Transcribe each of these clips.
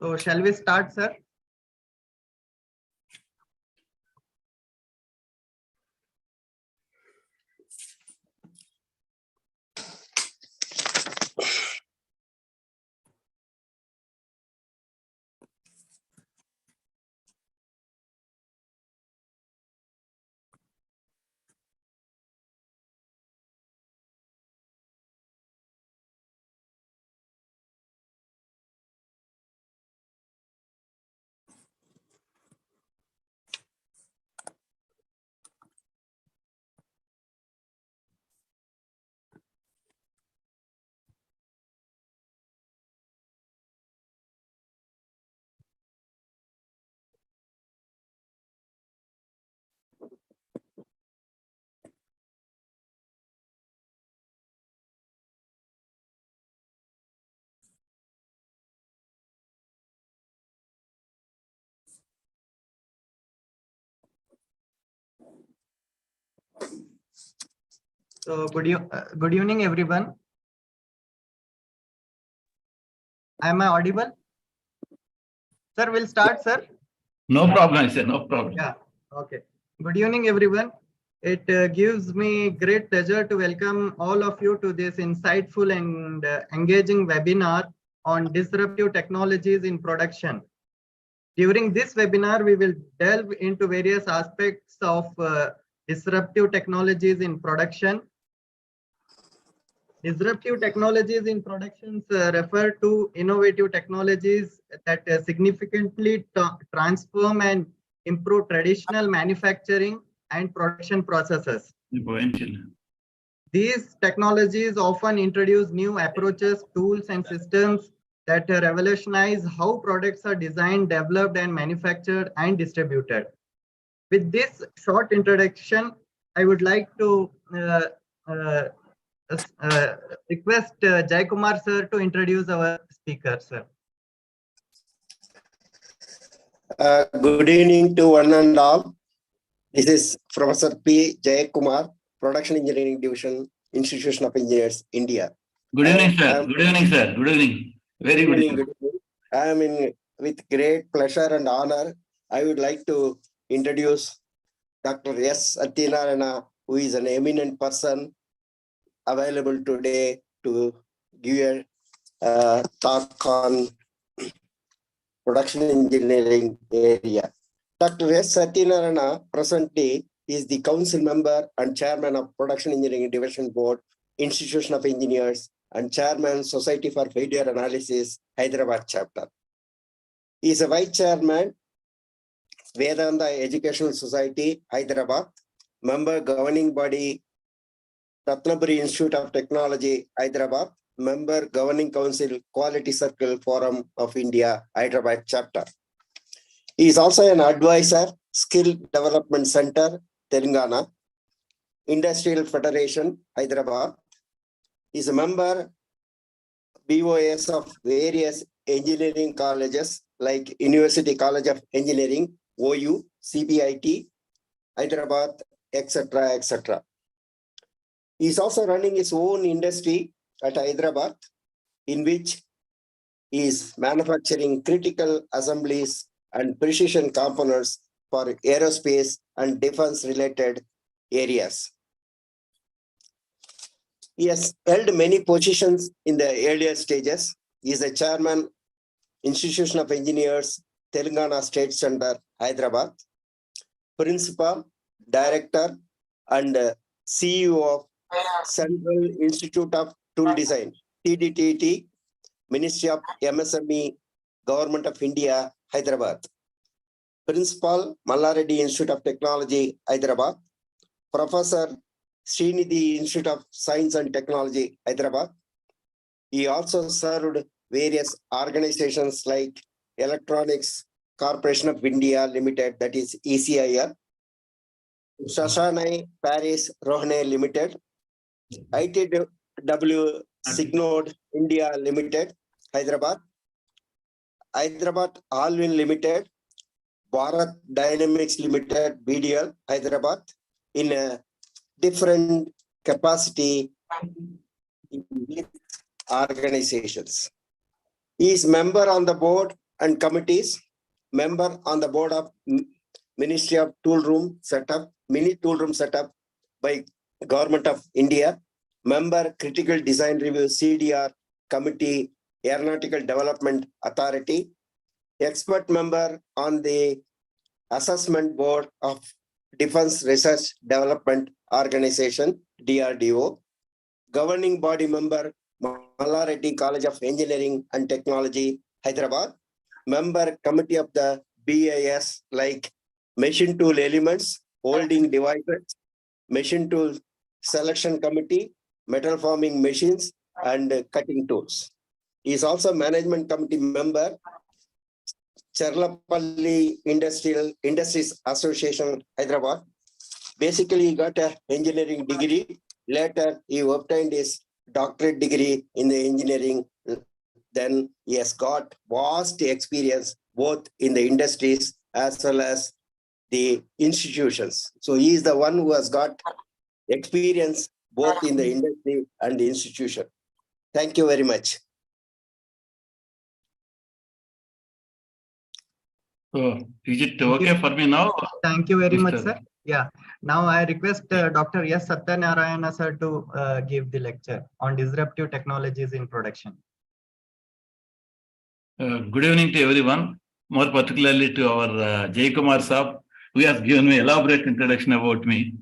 So shall we start, sir? So good evening, everyone. Am I audible? Sir, we'll start, sir. No problem, sir. No problem. Yeah. Okay. Good evening, everyone. It gives me great pleasure to welcome all of you to this insightful and engaging webinar on disruptive technologies in production. During this webinar, we will delve into various aspects of disruptive technologies in production. Disruptive technologies in productions refer to innovative technologies that significantly transform and improve traditional manufacturing and production processes. These technologies often introduce new approaches, tools, and systems that revolutionize how products are designed, developed, and manufactured and distributed. With this short introduction, I would like to request Jai Kumar sir to introduce our speaker, sir. Good evening to one and all. This is Professor P. Jai Kumar, Production Engineering Division, Institution of Engineers, India. Good evening, sir. Good evening, sir. Good evening. Very good evening. I am with great pleasure and honor. I would like to introduce Dr. S. Satyanarayana, who is an eminent person available today to give a talk on production engineering area. Dr. S. Satyanarayana presently is the council member and chairman of Production Engineering Division Board, Institution of Engineers, and chairman Society for Failure Analysis, Hyderabad chapter. He is a vice chairman, Vedanta Educational Society, Hyderabad, member governing body, Ratnaburi Institute of Technology, Hyderabad, member governing council, Quality Circle Forum of India, Hyderabad chapter. He is also an advisor, Skill Development Center, Telangana, Industrial Federation, Hyderabad. He is a member BOS of various engineering colleges like University College of Engineering, OU, CBIT, Hyderabad, etc., etc. He is also running his own industry at Hyderabad, in which he is manufacturing critical assemblies and precision components for aerospace and defense related areas. He has held many positions in the earlier stages. He is a chairman, Institution of Engineers, Telangana State Center, Hyderabad, principal, director, and CEO of Central Institute of Tool Design, CDTT, Ministry of MSME, Government of India, Hyderabad. Principal, Mallareddy Institute of Technology, Hyderabad. Professor, Srinidhi Institute of Science and Technology, Hyderabad. He also served various organizations like Electronics Corporation of India Limited, that is ECIL, Shashanai Paris Rohne Limited, ITW Signode India Limited, Hyderabad, Hyderabad Alwin Limited, Bharat Dynamics Limited, BDL, Hyderabad, in a different capacity in these organizations. He is member on the board and committees, member on the board of Ministry of Tool Room Setup, Mini Tool Room Setup by Government of India, member Critical Design Review CDR Committee, Aeronautical Development Authority, expert member on the Assessment Board of Defense Research Development Organization, DRDO, governing body member, Mallareddy College of Engineering and Technology, Hyderabad, member committee of the BAS like machine tool elements, holding devices, machine tool selection committee, metal forming machines, and cutting tools. He is also management committee member, Cherlapalli Industries Association, Hyderabad. Basically, he got an engineering degree. Later, he obtained his doctorate degree in the engineering. Then he has got vast experience both in the industries as well as the institutions. So he is the one who has got experience both in the industry and the institution. Thank you very much. So, is it okay for me now? Thank you very much, Mr. sir. Yeah. Now I request Dr. S. Satyanarayana, sir, to give the lecture on disruptive technologies in production. Good evening to everyone, more particularly to our Jay Kumar Saab, who has given me elaborate introduction about me.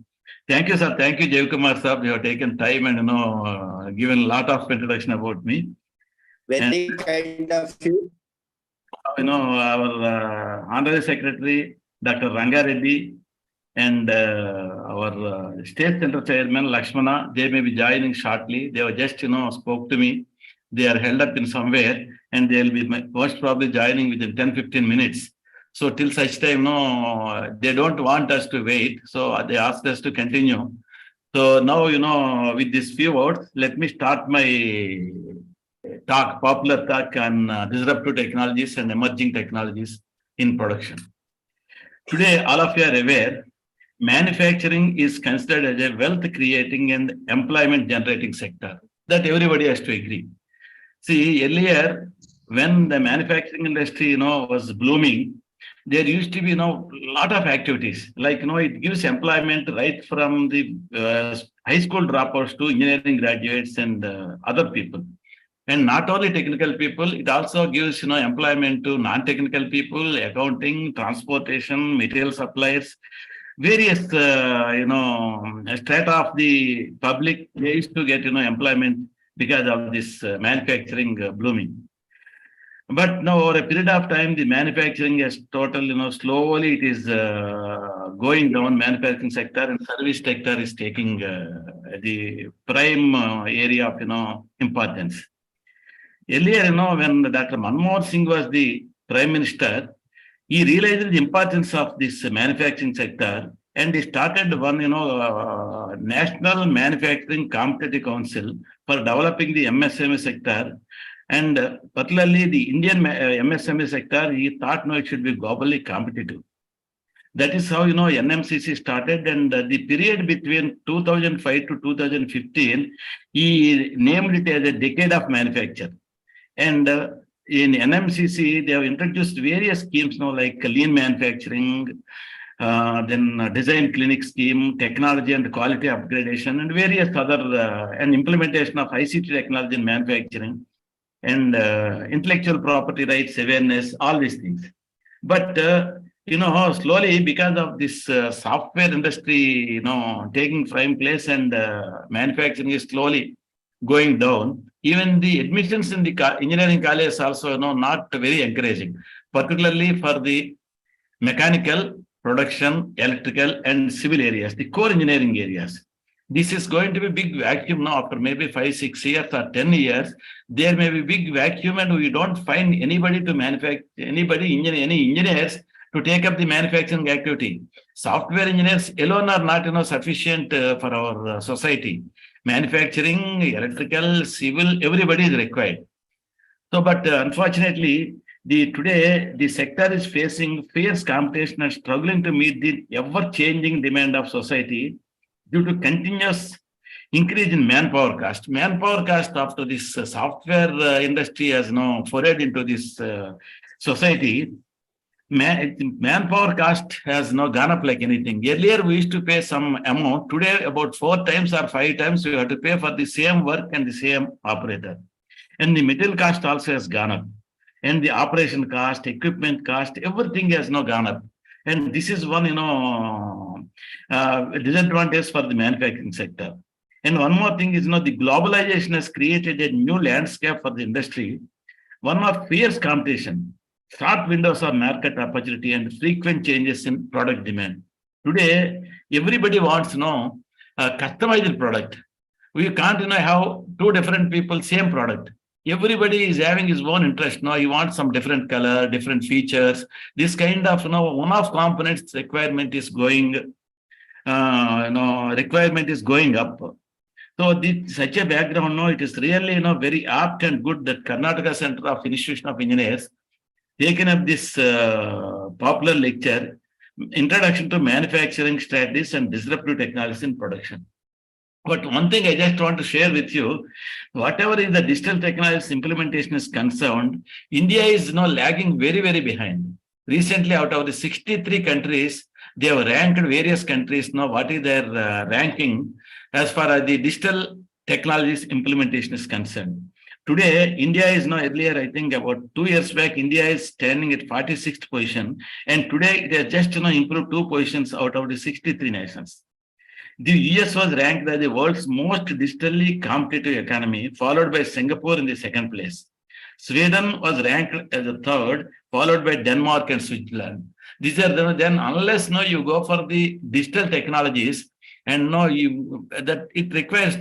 Thank you, sir. Thank you, Jay Kumar Saab. You have taken time and given a lot of introduction about me. Very kind of you. Our Honorary Secretary, Dr. Rangareddy, and our State Center Chairman, Lakshmana, they may be joining shortly. They were just, spoke to me. They are held up in somewhere and they'll be most probably joining within 10-15 minutes. So till such time, they don't want us to wait. So they asked us to continue. So now, with these few words, let me start my popular talk on disruptive technologies and emerging technologies in production. Today, all of you are aware, manufacturing is considered as a wealth creating and employment generating sector. That everybody has to agree. See, earlier, when the manufacturing industry, was blooming, there used to be, lot of activities. Like, it gives employment right from the high school dropouts to engineering graduates and other people. And not only technical people, it also gives, employment to non-technical people, accounting, transportation, material suppliers, various, strata of the public, they used to get, employment because of this manufacturing blooming. But now, over a period of time, the manufacturing has total, slowly it is going down. Manufacturing sector and service sector is taking the prime area of, importance. Earlier, when Dr. Manmohan Singh was the Prime Minister, he realized the importance of this manufacturing sector and he started one, National Manufacturing Competitive Council for developing the MSME sector. And particularly the Indian MSME sector, he thought, it should be globally competitive. That is how, NMCC started, and the period between 2005 to 2015, he named it as a decade of manufacture. And in NMCC, they have introduced various schemes now, like lean manufacturing, then design clinic scheme, technology and quality upgradation, and various other, and implementation of ICT technology in manufacturing, and intellectual property rights awareness, all these things. But, slowly, because of this software industry, taking prime place and manufacturing is slowly going down, even the admissions in the engineering colleges also, not very encouraging, particularly for the mechanical, production, electrical, and civil areas, the core engineering areas. This is going to be big vacuum now after maybe 5-6 years or 10 years. There may be big vacuum and we don't find anybody to manufacture, any engineers to take up the manufacturing activity. Software engineers alone are not sufficient for our society. Manufacturing, electrical, civil, everybody is required. So, but unfortunately, today the sector is facing fierce competition and struggling to meet the ever-changing demand of society due to continuous increase in manpower cost. Manpower cost after this software industry has now forayed into this society, manpower cost has now gone up like anything. Earlier, we used to pay some amount. Today, about 4 times or 5 times, we have to pay for the same work and the same operator. And the material cost also has gone up. And the operation cost, equipment cost, everything has now gone up. And this is one, disadvantage for the manufacturing sector. And one more thing is, the globalization has created a new landscape for the industry. One of fierce competition, short windows of market opportunity, and frequent changes in product demand. Today, everybody wants a customized product. We can't have 2 different people, same product. Everybody is having his own interest. Now, he wants some different color, different features. This kind of one-off components requirement is going, up. So, such a background, it is really, very apt and good that Karnataka Center of Institution of Engineers taken up this popular lecture, Introduction to Manufacturing Strategies and Disruptive Technologies in Production. But one thing I just want to share with you, whatever is the digital technologies implementation is concerned, India is now lagging very, very behind. Recently, out of the 63 countries, they have ranked various countries. Now, what is their ranking as far as the digital technologies implementation is concerned? Today, India is now, earlier, I think about 2 years back, India is standing at 46th position. And today, they have just improved 2 positions out of the 63 nations. The US was ranked as the world's most digitally competitive economy, followed by Singapore in the 2nd place. Sweden was ranked as the 3rd, followed by Denmark and Switzerland. These are then, unless you go for the digital technologies, and that it requires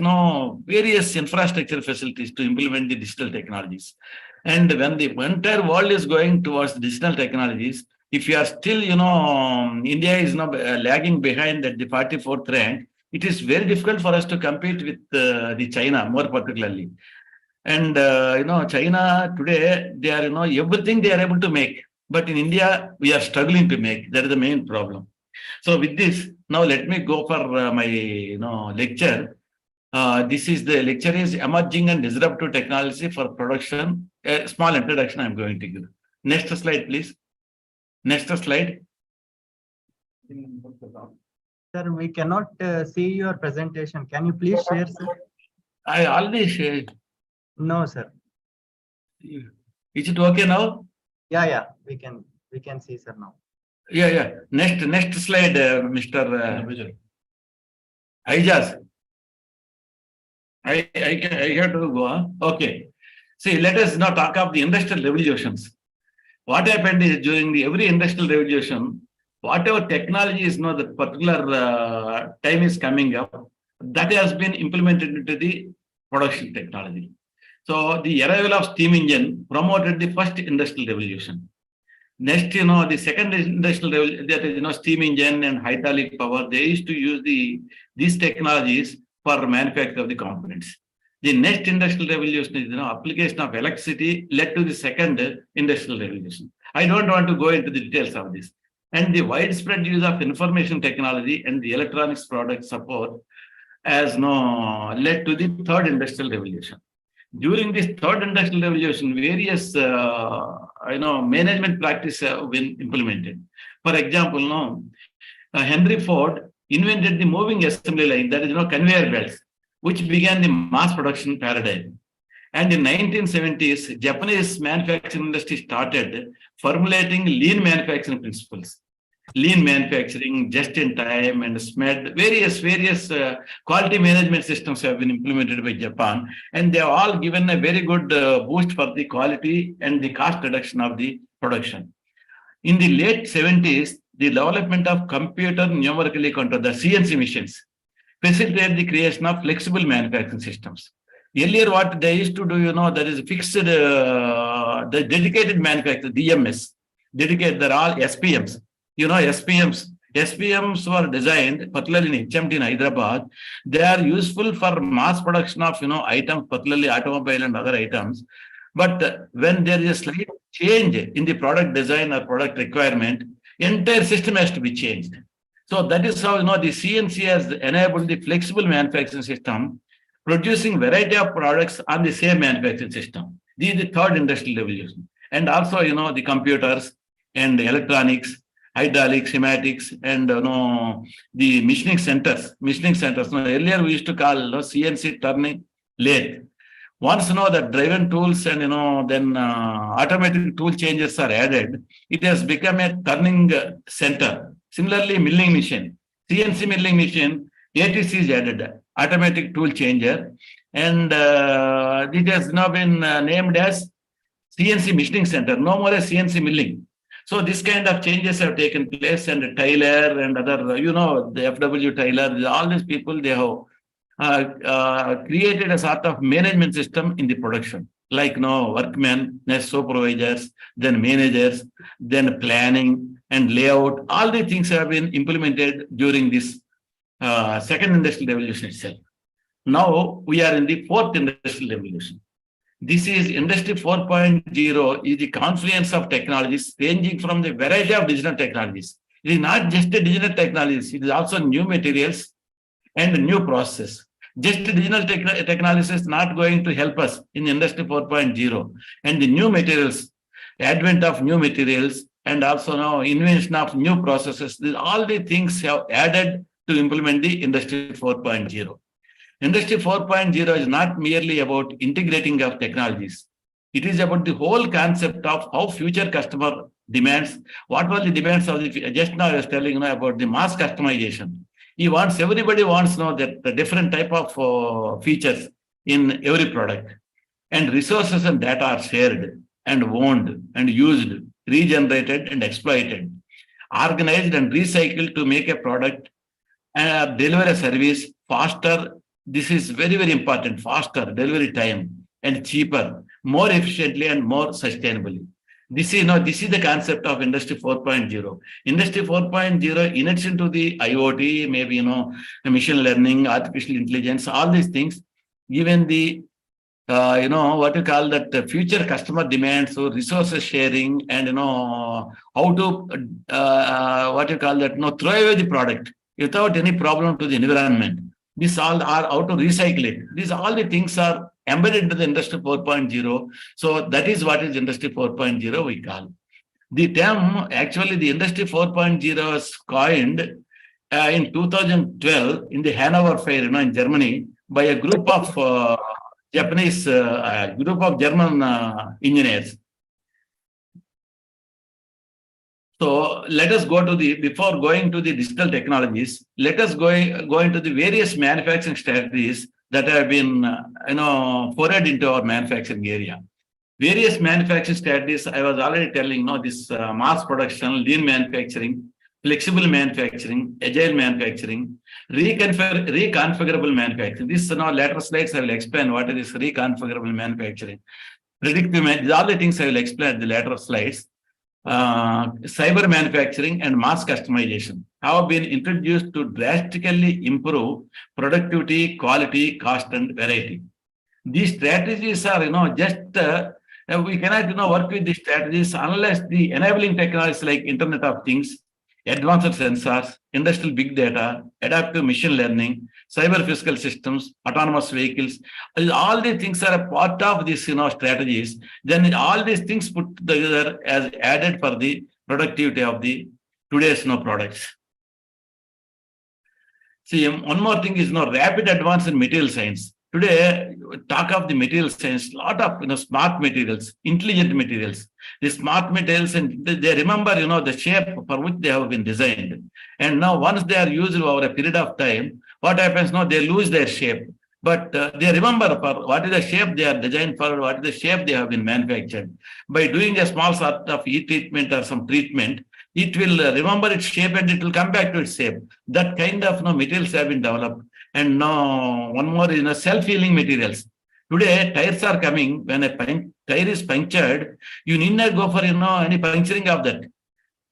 various infrastructure facilities to implement the digital technologies. And when the entire world is going towards digital technologies, if you are still, India is now lagging behind at the 44th rank, it is very difficult for us to compete with the China, more particularly. And, China today, they are, everything they are able to make. But in India, we are struggling to make. That is the main problem. So with this, now let me go for my, lecture. This is the lecture is Emerging and Disruptive Technology for Production. A small introduction I'm going to give. Next slide, please. Next slide. Sir, we cannot see your presentation. Can you please share, sir? I already shared. No, sir. Is it okay now? Yeah, we can see, sir, now. Yeah. Next slide, Mr. Aijaz. I have to go. Huh? Okay. See, let us now talk of the industrial revolutions. What happened is during every industrial revolution, whatever technology is that particular time is coming up, that has been implemented into the production technology. So the arrival of steam engine promoted the first industrial revolution. Next, the second industrial revolution, that is, steam engine and hydraulic power, they used to use these technologies for manufacture of the components. The next industrial revolution is, application of electricity led to the second industrial revolution. I don't want to go into the details of this. And the widespread use of information technology and the electronics product support has led to the third industrial revolution. During this third industrial revolution, various management practices have been implemented. For example, Henry Ford invented the moving assembly line, that is, conveyor belts, which began the mass production paradigm. And in 1970s, Japanese manufacturing industry started formulating lean manufacturing principles. Lean manufacturing, just in time, and SMED, various quality management systems have been implemented by Japan, and they have all given a very good boost for the quality and the cost reduction of the production. In the late 70s, the development of computer numerically controlled, the CNC machines, facilitated the creation of flexible manufacturing systems. Earlier, what they used to do, that is fixed, the dedicated manufacturing, DMS, dedicated, they're all SPMs. SPMs were designed, particularly in HMT in Hyderabad. They are useful for mass production of, items, particularly automobile and other items. But when there is a slight change in the product design or product requirement, entire system has to be changed. So that is how, the CNC has enabled the flexible manufacturing system, producing variety of products on the same manufacturing system. This is the third industrial revolution. and also, the computers and electronics, hydraulics, schematics, and, the machining centers. Earlier we used to call CNC turning lathe. Once, the driven tools and, then automatic tool changes are added, it has become a turning center. Similarly, milling machine, CNC milling machine, ATC is added, automatic tool changer, and it has now been named as CNC machining center, no more a CNC milling. So this kind of changes have taken place, and Taylor and other, the FW Taylor, all these people, they have created a sort of management system in the production, like workmen, then supervisors, then managers, then planning and layout. All the things have been implemented during this second industrial revolution itself. Now we are in the fourth industrial revolution. This is Industry 4.0 is the confluence of technologies ranging from the variety of digital technologies. It is not just a digital technologies, it is also new materials and new processes. Just digital technologies is not going to help us in Industry 4.0. And the new materials, advent of new materials, and also now invention of new processes, all the things have added to implement the Industry 4.0. Industry 4.0 is not merely about integrating of technologies. It is about the whole concept of how future customer demands. What were the demands of the, just now I was telling about the mass customization. Everybody wants to know that the different type of features in every product. And resources and data are shared and owned and used, regenerated and exploited, organized and recycled to make a product and deliver a service faster. This is very, very important. Faster delivery time and cheaper, more efficiently and more sustainably. This is the concept of Industry 4.0. Industry 4.0, in addition to the IoT, maybe machine learning, artificial intelligence, all these things, even the what you call that future customer demands, so resources sharing, and how to what you call that throw away the product without any problem to the environment. These all are how to recycle it. These all the things are embedded into the Industry 4.0. So that is what is Industry 4.0 we call. The term, actually the Industry 4.0 was coined in 2012 in the Hanover Fair in Germany by a group of German engineers. So let us go to before going to the digital technologies, let us go into the various manufacturing strategies that have been, forayed into our manufacturing area. Various manufacturing strategies, I was already telling, this mass production, lean manufacturing, flexible manufacturing, agile manufacturing, reconfigurable manufacturing. This later slides I will explain what is this reconfigurable manufacturing. Predictive manufacturing, all the things I will explain in the later slides. Cyber manufacturing and mass customization have been introduced to drastically improve productivity, quality, cost, and variety. These strategies are, we cannot, work with these strategies unless the enabling technologies like Internet of Things, advanced sensors, industrial big data, adaptive machine learning, cyber physical systems, autonomous vehicles, all these things are a part of these, strategies. Then all these things put together as added for the productivity of the today's products. See, one more thing is rapid advance in material science. Today, talk of the material science, lot of smart materials, intelligent materials. The smart materials, and they remember the shape for which they have been designed. And now once they are used over a period of time, what happens now? They lose their shape. But they remember for what is the shape they are designed for, what is the shape they have been manufactured. By doing a small sort of heat treatment or some treatment, it will remember its shape and it will come back to its shape. That kind of materials have been developed. And now one more is self-healing materials. Today, tires are coming. When a tire is punctured, you need not go for any puncturing of that.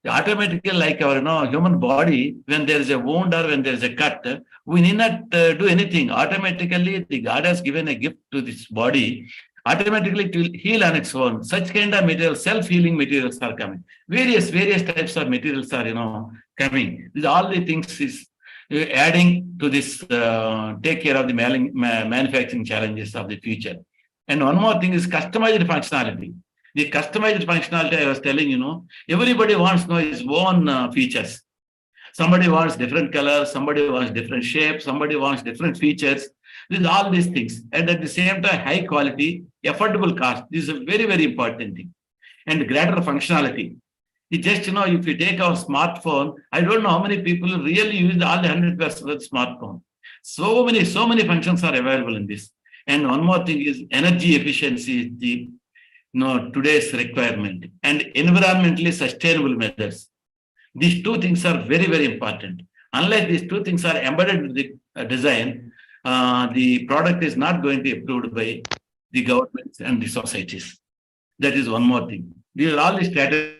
Automatically, like our human body, when there is a wound or when there is a cut, we need not do anything. Automatically, the God has given a gift to this body. Automatically, it will heal on its own. Such kind of materials, self-healing materials are coming. Various types of materials are coming. These all the things is adding to this, take care of the manufacturing challenges of the future. And one more thing is customized functionality. The customized functionality I was telling, everybody wants to know his own features. Somebody wants different colors, somebody wants different shapes, somebody wants different features. These all these things. And at the same time, high quality, affordable cost. This is a very, very important thing. And greater functionality. It just, if you take our smartphone, I don't know how many people really use all the 100% of the smartphone. So many functions are available in this. And one more thing is energy efficiency is the today's requirement, and environmentally sustainable methods. These two things are very, very important. Unless these two things are embedded in the design, the product is not going to be approved by the governments and the societies. That is one more thing. These are all the strategies.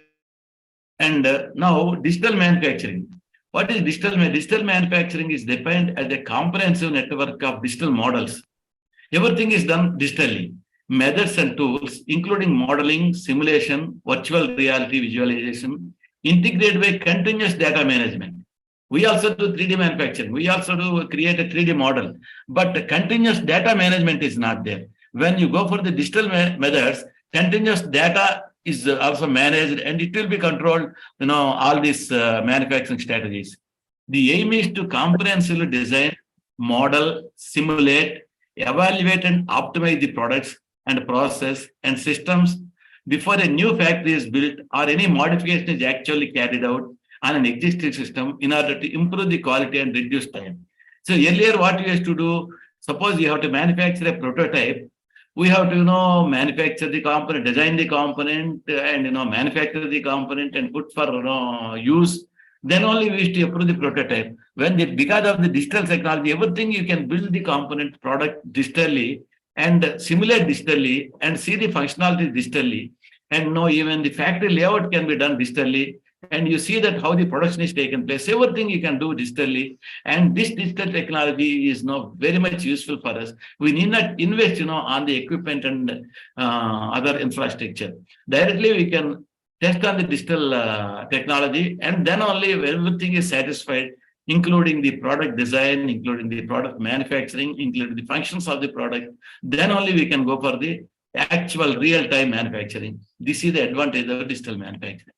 And now digital manufacturing. What is digital? Digital manufacturing is defined as a comprehensive network of digital models. Everything is done digitally. Methods and tools, including modeling, simulation, virtual reality visualization, integrated with continuous data management. We also do 3D manufacturing. We also do create a 3D model, but continuous data management is not there. When you go for the digital methods, continuous data is also managed, and it will be controlled, all these manufacturing strategies. The aim is to comprehensively design, model, simulate, evaluate, and optimize the products and process and systems before a new factory is built or any modification is actually carried out on an existing system in order to improve the quality and reduce time. So earlier, what we used to do, suppose you have to manufacture a prototype, we have to, manufacture the component, design the component, and, manufacture the component and put for, use. Then only we used to approve the prototype. Because of the digital technology, everything you can build the component product digitally and simulate digitally and see the functionality digitally. And even the factory layout can be done digitally. And you see that how the production is taken place. Everything you can do digitally. And this digital technology is now very much useful for us. We need not invest, on the equipment and other infrastructure. Directly we can test on the digital technology, and then only when everything is satisfied, including the product design, including the product manufacturing, including the functions of the product, then only we can go for the actual real-time manufacturing. This is the advantage of digital manufacturing.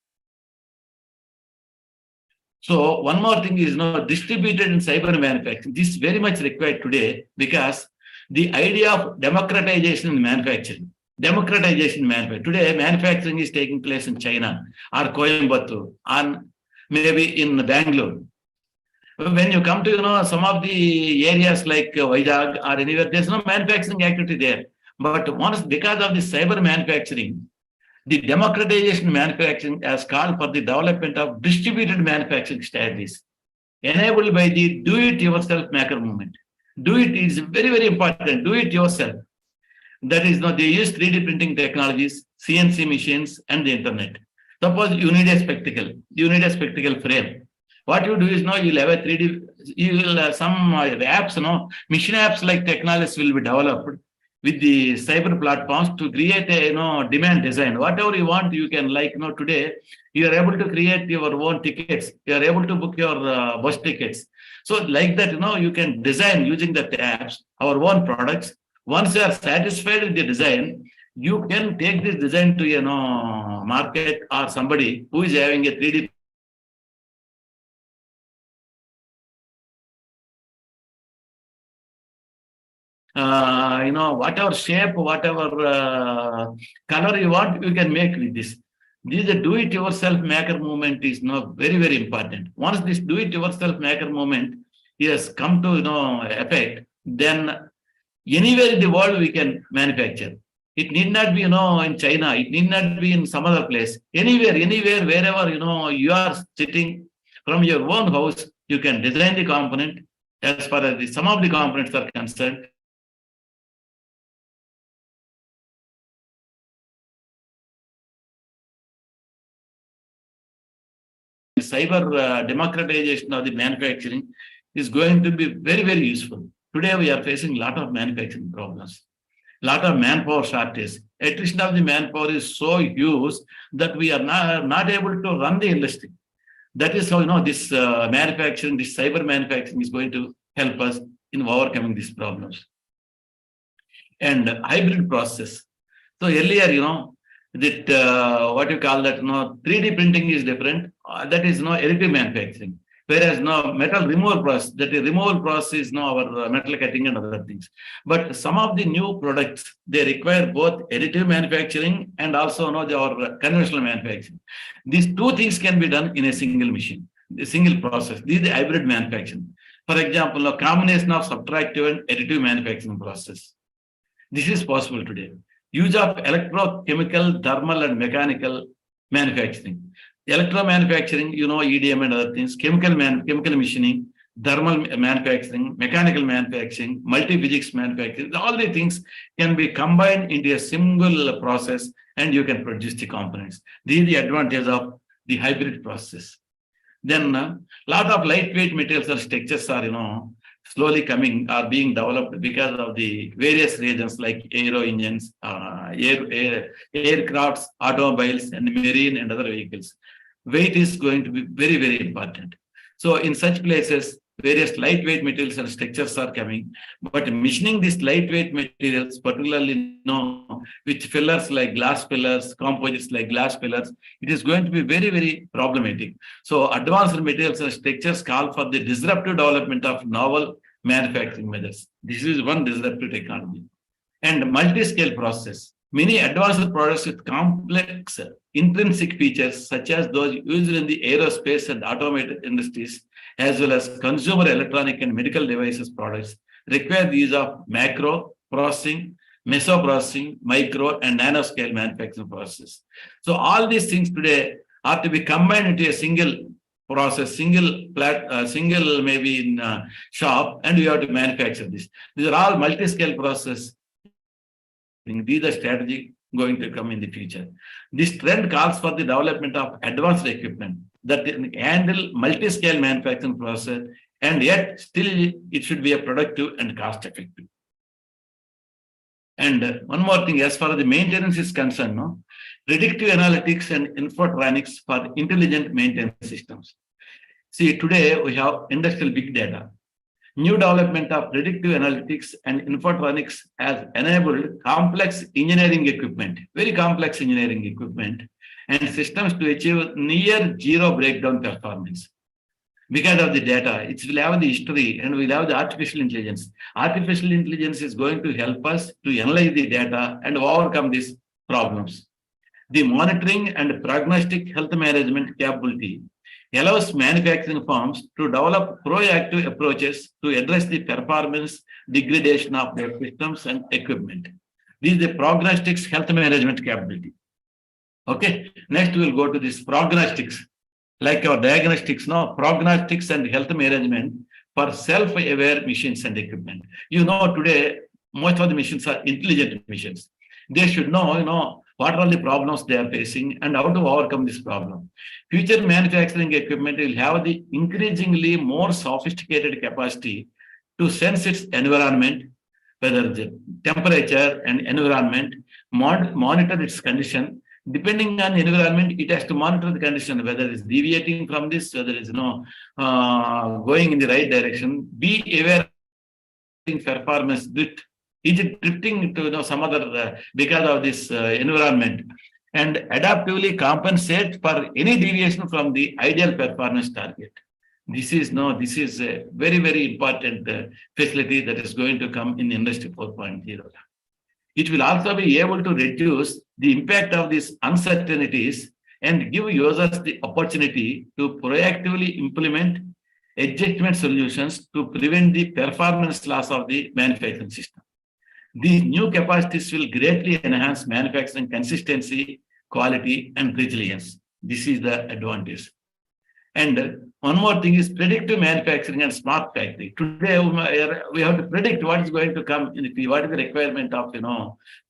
So one more thing is distributed and cyber manufacturing. This is very much required today because the idea of democratization in manufacturing. Today, manufacturing is taking place in China or Coimbatore or maybe in Bangalore. When you come to some of the areas like Vizag or anywhere, there's no manufacturing activity there. But once because of the cyber manufacturing, the democratization manufacturing has called for the development of distributed manufacturing strategies enabled by the do-it-yourself maker movement. Do it is very, very important. Do it yourself. That is, they use 3D printing technologies, CNC machines, and the internet. Suppose you need a spectacle frame. What you do is you'll have a 3D, you will some apps, machine apps like technologies will be developed with the cyber platforms to create a demand design. Whatever you want, you can today, you are able to create your own tickets. You are able to book your bus tickets. So like that, you can design using the apps, our own products. Once you are satisfied with the design, you can take this design to market or somebody who is having a 3D whatever shape, whatever color you want, you can make with this. This do-it-yourself maker movement is very, very important. Once this do-it-yourself maker movement has come to effect, then anywhere in the world we can manufacture. It need not be in China. It need not be in some other place. Anywhere, wherever you are sitting from your own house, you can design the component as far as some of the components are concerned. Cyber democratization of the manufacturing is going to be very, very useful. Today, we are facing a lot of manufacturing problems, a lot of manpower shortage. Attrition of the manpower is so huge that we are not able to run the industry. That is how this manufacturing, this cyber manufacturing is going to help us in overcoming these problems. And hybrid process. So earlier, that what you call that, 3D printing is different. That is additive manufacturing. Whereas metal removal process, that is removal process is our metal cutting and other things. But some of the new products, they require both additive manufacturing and also our conventional manufacturing. These two things can be done in a single machine, a single process. This is the hybrid manufacturing. For example, a combination of subtractive and additive manufacturing process. This is possible today. Use of electrochemical, thermal, and mechanical manufacturing. Electro manufacturing, EDM and other things, chemical machining, thermal manufacturing, mechanical manufacturing, multi-physics manufacturing, all the things can be combined into a single process and you can produce the components. This is the advantage of the hybrid process. Then a lot of lightweight materials or structures are, slowly coming, are being developed because of the various reasons like aero engines, aircrafts, automobiles, and marine and other vehicles. Weight is going to be very, very important. So in such places, various lightweight materials and structures are coming, but machining these lightweight materials, particularly with fillers like glass fillers, composites like glass fillers, it is going to be very, very problematic. So advanced materials and structures call for the disruptive development of novel manufacturing methods. This is one disruptive technology. And multi-scale process. Many advanced products with complex intrinsic features, such as those used in the aerospace and automotive industries, as well as consumer electronic and medical devices products, require the use of macro processing, meso processing, micro, and nanoscale manufacturing process. So all these things today are to be combined into a single process, single maybe in shop, and you have to manufacture this. These are all multi-scale process. These are strategy going to come in the future. This trend calls for the development of advanced equipment that handle multi-scale manufacturing process, and yet still it should be a productive and cost-effective. And one more thing, as far as the maintenance is concerned, predictive analytics and infotronics for intelligent maintenance systems. See, today we have industrial big data. New development of predictive analytics and infotronics has enabled complex engineering equipment, very complex engineering equipment, and systems to achieve near zero breakdown performance. Because of the data, it will have the history and we'll have the artificial intelligence. Artificial intelligence is going to help us to analyze the data and overcome these problems. The monitoring and prognostic health management capability allows manufacturing firms to develop proactive approaches to address the performance degradation of their systems and equipment. This is the prognostics health management capability. Okay, next we'll go to this prognostics, like our diagnostics, prognostics and health management for self-aware machines and equipment. Today, most of the machines are intelligent machines. They should know, what are the problems they are facing and how to overcome this problem. Future manufacturing equipment will have the increasingly more sophisticated capacity to sense its environment, whether the temperature and environment, monitor its condition. Depending on the environment, it has to monitor the condition, whether it's deviating from this, whether it's going in the right direction. Be aware of performance drift. Is it drifting to some other because of this environment, and adaptively compensate for any deviation from the ideal performance target. This is a very, very important facility that is going to come in Industry 4.0. It will also be able to reduce the impact of these uncertainties and give users the opportunity to proactively implement adjustment solutions to prevent the performance loss of the manufacturing system. These new capacities will greatly enhance manufacturing consistency, quality, and resilience. This is the advantage. And one more thing is predictive manufacturing and smart factory. Today, we have to predict what is going to come in the future, what is the requirement of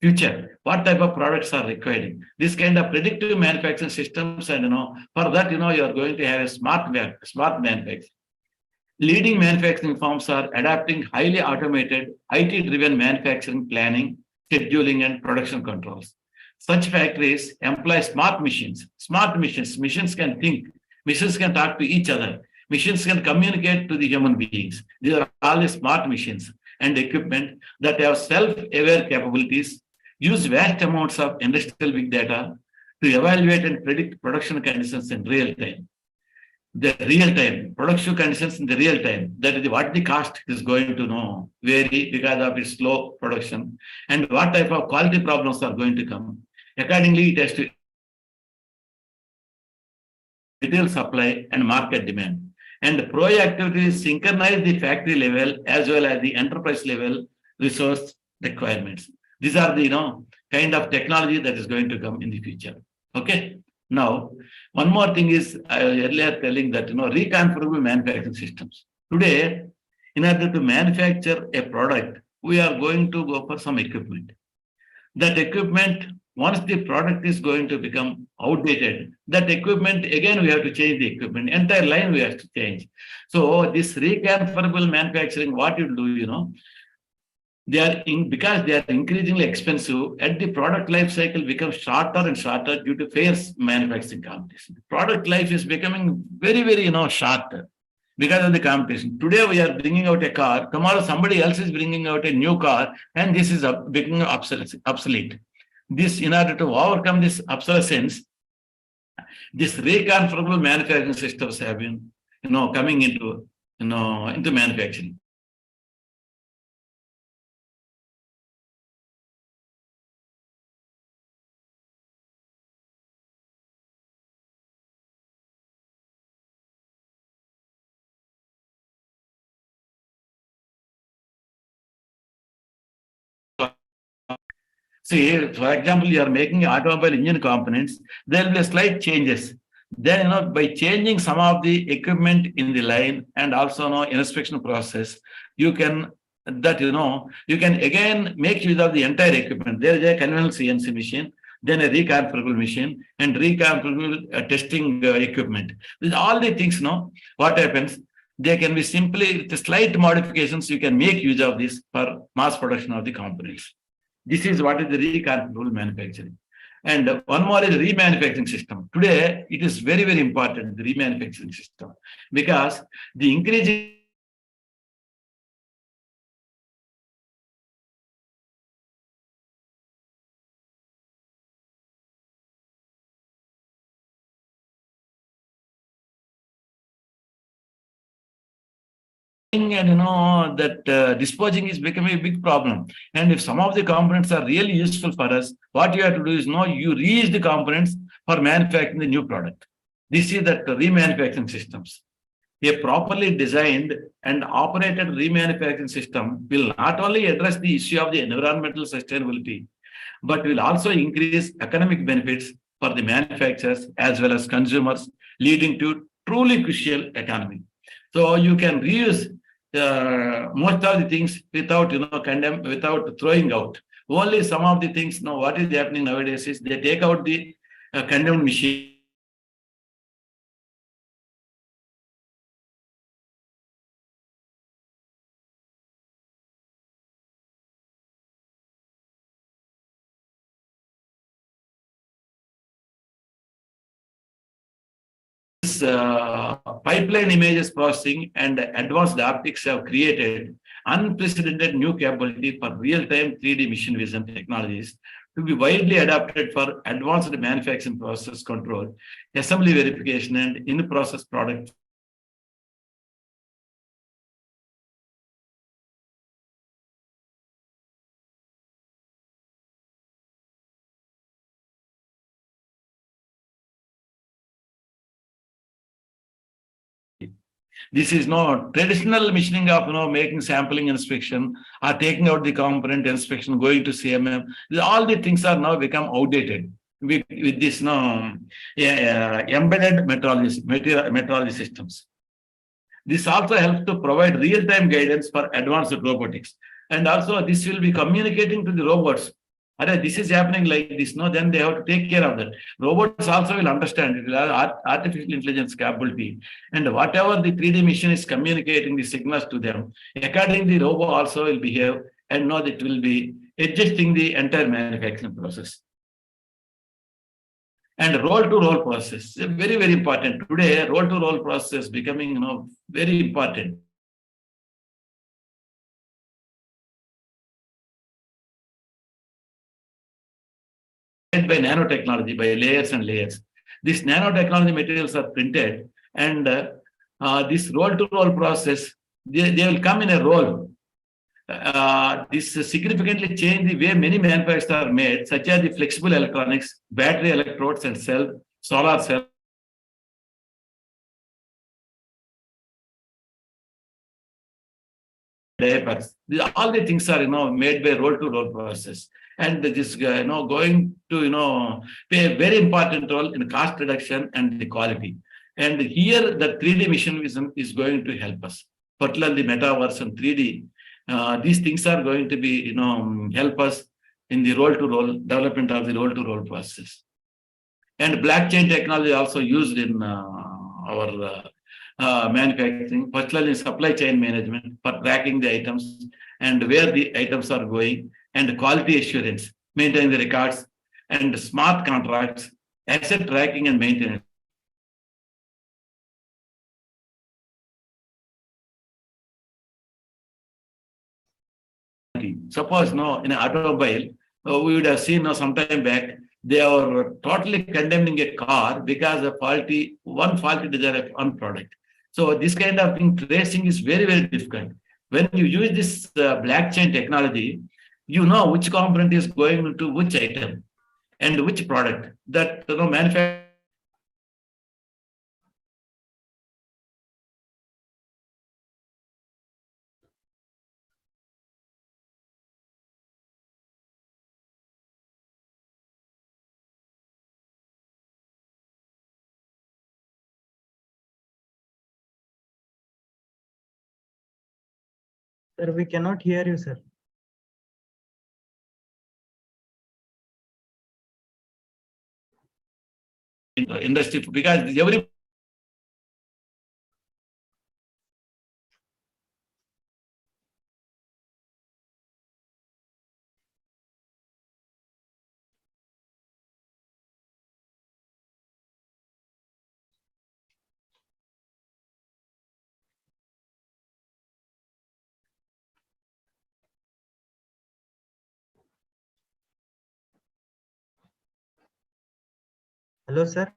future, what type of products are required. This kind of predictive manufacturing systems, and for that, you are going to have a smart manufacturing. Leading manufacturing firms are adapting highly automated, IT-driven manufacturing planning, scheduling, and production controls. Such factories employ smart machines. Machines can think. Machines can talk to each other. Machines can communicate to the human beings. These are all the smart machines and equipment that have self-aware capabilities, use vast amounts of industrial big data to evaluate and predict production conditions in real time. The real time, production conditions in the real time, that is what the cost is going to vary because of its slow production and what type of quality problems are going to come. Accordingly, it has to material supply and market demand. And proactively synchronize the factory level as well as the enterprise level resource requirements. These are the kind of technology that is going to come in the future. Okay. Now, one more thing is I was earlier telling that reconfigurable manufacturing systems. Today, in order to manufacture a product, we are going to go for some equipment. That equipment, once the product is going to become outdated, that equipment, again, we have to change the equipment. Entire line we have to change. So this reconfigurable manufacturing, what you do, because they are increasingly expensive, and the product life cycle becomes shorter and shorter due to fierce manufacturing competition. Product life is becoming very, very, shorter because of the competition. Today we are bringing out a car. Tomorrow somebody else is bringing out a new car, and this is becoming obsolete. This, in order to overcome this obsolescence, this reconfigurable manufacturing systems have been, coming into manufacturing. See, for example, you are making automobile engine components, there will be slight changes. Then, by changing some of the equipment in the line and also inspection process, you can again make use of the entire equipment. There is a conventional CNC machine, then a reconfigurable machine, and reconfigurable testing equipment. With all the things, what happens? They can be simply, with slight modifications, you can make use of this for mass production of the components. This is what is the reconfigurable manufacturing. And one more is remanufacturing system. Today, it is very, very important, the remanufacturing system, because the increasing and that disposing is becoming a big problem. And if some of the components are really useful for us, what you have to do is you reuse the components for manufacturing the new product. This is that remanufacturing systems. A properly designed and operated remanufacturing system will not only address the issue of the environmental sustainability, but will also increase economic benefits for the manufacturers as well as consumers, leading to truly crucial economy. So you can reuse most of the things without without throwing out. Only some of the things. Now, what is happening nowadays is they take out the condemned machine. Pipeline images processing and advanced optics have created unprecedented new capability for real-time 3D machine vision technologies to be widely adopted for advanced manufacturing process control, assembly verification, and in-process product. This is no traditional machining of making sampling inspection or taking out the component inspection, going to CMM. All the things are now become outdated with this embedded metrology systems. This also helps to provide real-time guidance for advanced robotics. And also this will be communicating to the robots. This is happening like this, then they have to take care of that. Robots also will understand it, will have artificial intelligence capability. And whatever the 3D machine is communicating the signals to them, accordingly the robot also will behave and know that it will be adjusting the entire manufacturing process. And roll-to-roll process, very, very important. Today, roll-to-roll process becoming very important. by nanotechnology, by layers and layers. These nanotechnology materials are printed, and this roll-to-roll process, they will come in a roll. This significantly changed the way many manufacturers are made, such as the flexible electronics, battery electrodes and cell, solar cell, diapers. All the things are made by roll-to-roll process, and this going to play a very important role in cost reduction and the quality. And here the 3D machine vision is going to help us, particularly metaverse and 3D. These things are going to be help us in the roll-to-roll development of the roll-to-roll process. And blockchain technology also used in our manufacturing, particularly in supply chain management, for tracking the items and where the items are going, and quality assurance, maintaining the records, and smart contracts, asset tracking and maintenance. Suppose in an automobile, we would have seen some time back, they are totally condemning a car because of one faulty design of one product. So this kind of thing, tracing is very, very difficult. When you use this blockchain technology, you know which component is going to which item and which product that manufacturer. Sir, we cannot hear you, sir. Industry, because every Hello, sir.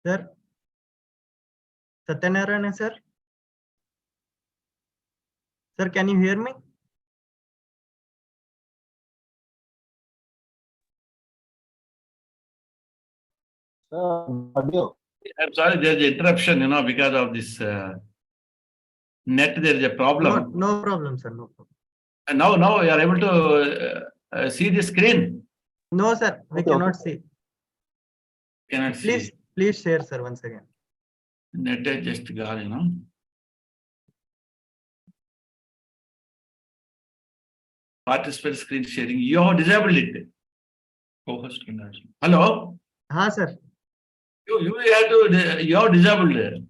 Sir, Satyanarayana, sir. Sir, can you hear me? I'm sorry, there's an interruption, because of this net. There is a problem. No problem, sir. No problem. And now you are able to see the screen. No, sir. We cannot see. Cannot see. Please share, sir, once again. Net is just gone, Participant screen sharing. You have disabled it. Hello? Sir. You have disabled it.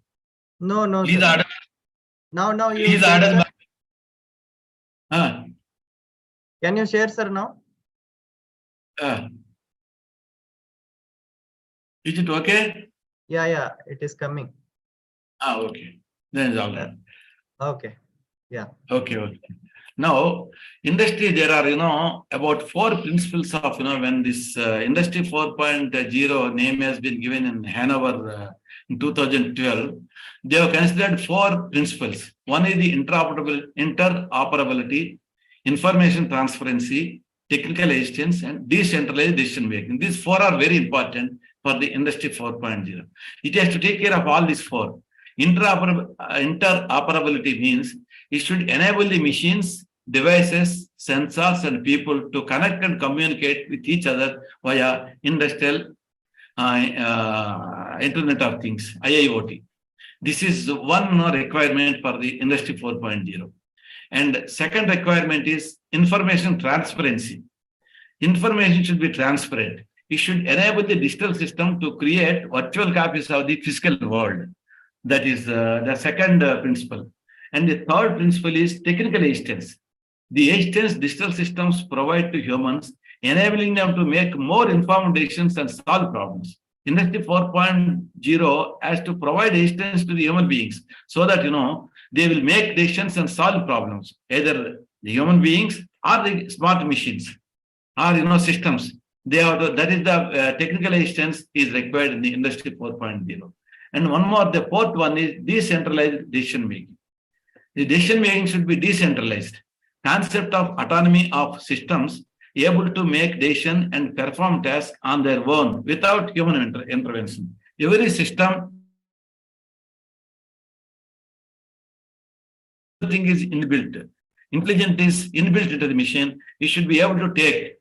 No, Please sir. order. Now you Please share, order. sir. Can you share, sir, now? Is it okay? Yeah, it is coming. Okay. Then it's all right. Okay. Yeah. Okay. Now, industry, there are, about 4 principles of, when this Industry 4.0 name has been given in Hanover in 2012, they have considered 4 principles. One is the interoperability, information transparency, technical assistance, and decentralized decision making. These 4 are very important for the Industry 4.0. It has to take care of all these 4. Interoperability means it should enable the machines, devices, sensors, and people to connect and communicate with each other via industrial Internet of Things, IIoT. This is one requirement for the Industry 4.0. And second requirement is information transparency. Information should be transparent. It should enable the digital system to create virtual copies of the physical world. That is the second principle. And the third principle is technical assistance. The assistance digital systems provide to humans, enabling them to make more informed decisions and solve problems. Industry 4.0 has to provide assistance to the human beings so that they will make decisions and solve problems, either the human beings or the smart machines or systems. They have to, that is the technical assistance is required in the industry 4.0. And one more, the fourth one is decentralized decision making. The decision making should be decentralized. Concept of autonomy of systems able to make decision and perform tasks on their own without human intervention. Every system, everything is inbuilt. Intelligence is inbuilt into the machine. You should be able to take.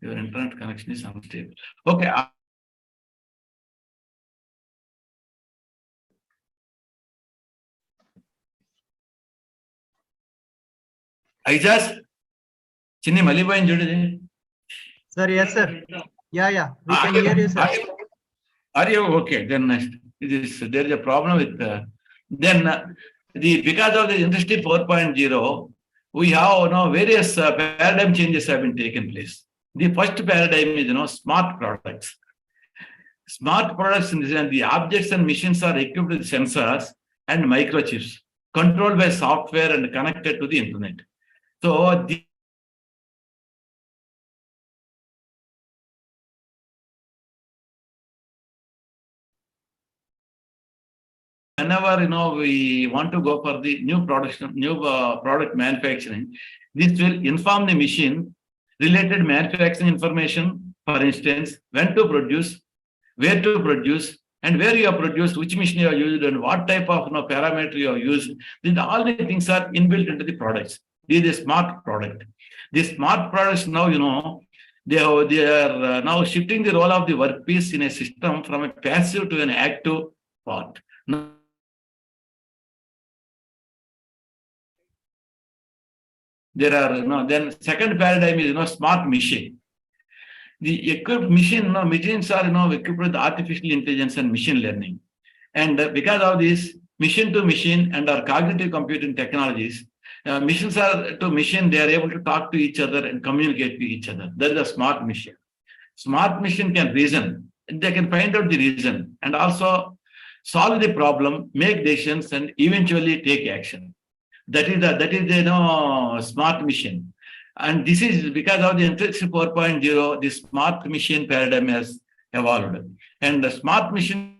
Your internet connection is unstable. Okay. Aijas, Chinni Malibai in Sir, yes, sir. Yeah, we can hear you, sir. Are you okay? Then there is a problem with because of the industry 4.0, we have various paradigm changes have been taken place. The first paradigm is smart products. Smart products in the sense the objects and machines are equipped with sensors and microchips, controlled by software and connected to the internet. So whenever we want to go for the new production, new product manufacturing, this will inform the machine related manufacturing information. For instance, when to produce, where to produce, and where you have produced, which machine you have used, and what type of parameter you have used. These all the things are inbuilt into the products. This is a smart product. The smart products now, they are now shifting the role of the workpiece in a system from a passive to an active part. Now, there are then second paradigm is smart machine. The equipped machines are equipped with artificial intelligence and machine learning. And because of this machine to machine and our cognitive computing technologies, machines are to machine, they are able to talk to each other and communicate to each other. That is a smart machine. Smart machine can reason. They can find out the reason and also solve the problem, make decisions, and eventually take action. That is the smart machine. And this is because of the Industry 4.0, the smart machine paradigm has evolved. And the smart machine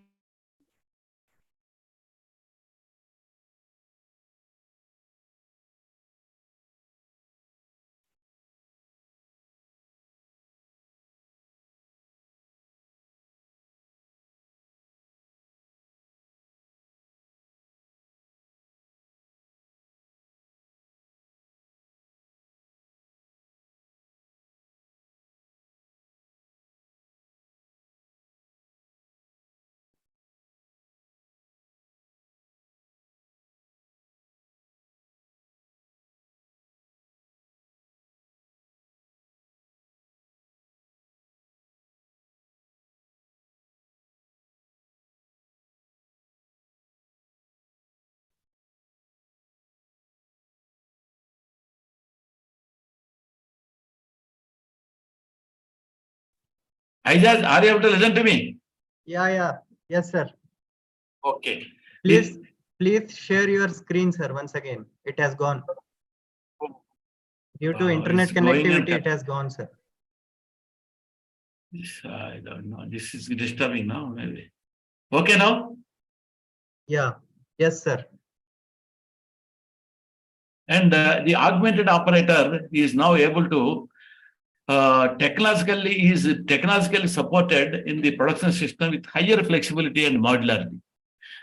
Aijaz, are you able to listen to me? Yeah. Yes, sir. Okay. Please share your screen, sir. Once again, it has gone. Due to internet connectivity, it has gone, sir. I don't know. This is disturbing now, maybe. Okay now? Yeah. Yes, sir. And the augmented operator is now able to technologically supported in the production system with higher flexibility and modularity.